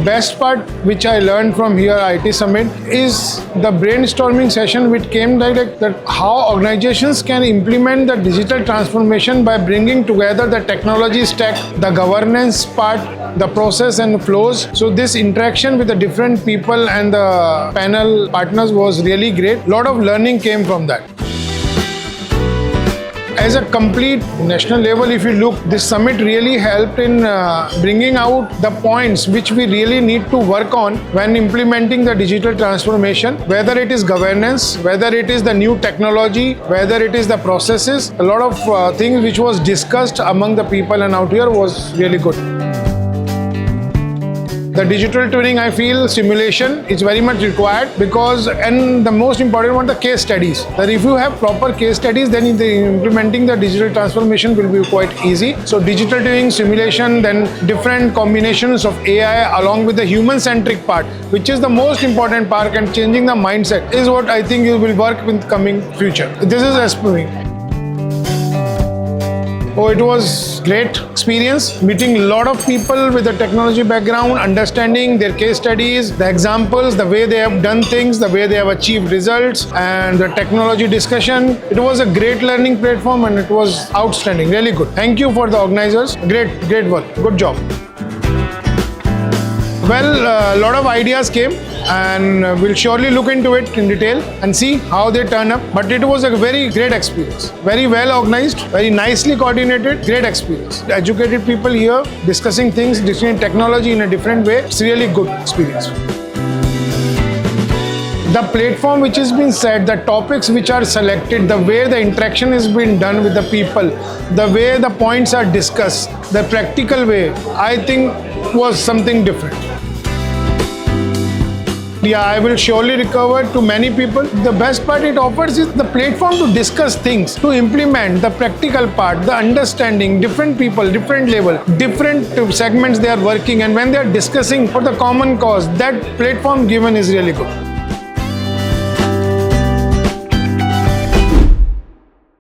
best part which I learned from here IT Summit is the brainstorming session which came like that how organizations can implement the digital transformation by bringing together the technology stack, the governance part, the process and flows. So this interaction with the different people and the panel partners was really great. Lot of learning came from that. As a complete national level, if you look, this summit really helped in bringing out the points which we really need to work on when implementing the digital transformation, whether it is governance, whether it is the new technology, whether it is the processes. A lot of things which was discussed among the people and out here was really good. The digital twinning, I feel simulation is very much required because, and the most important one, the case studies. That if you have proper case studies, then implementing the digital transformation will be quite easy. So digital twinning, simulation, then different combinations of AI along with the human-centric part, which is the most important part, and changing the mindset is what I think will work with coming future. This is aspiring. Oh, it was great experience, meeting a lot of people with a technology background, understanding their case studies, the examples, the way they have done things, the way they have achieved results, and the technology discussion. It was a great learning platform and it was outstanding, really good. Thank you for the organizers. Great work. Good job. Well, a lot of ideas came and we'll surely look into it in detail and see how they turn up. But it was a very great experience. Very well organized, very nicely coordinated, great experience. Educated people here discussing things, discussing technology in a different way. It's really good experience. The platform which has been set, the topics which are selected, the way the interaction is being done with the people, the way the points are discussed, the practical way, I think was something different. Yeah, I will surely recover to many people. The best part it offers is the platform to discuss things, to implement the practical part, the understanding, different people, different level, different segments they are working, and when they are discussing for the common cause, that platform given is really good.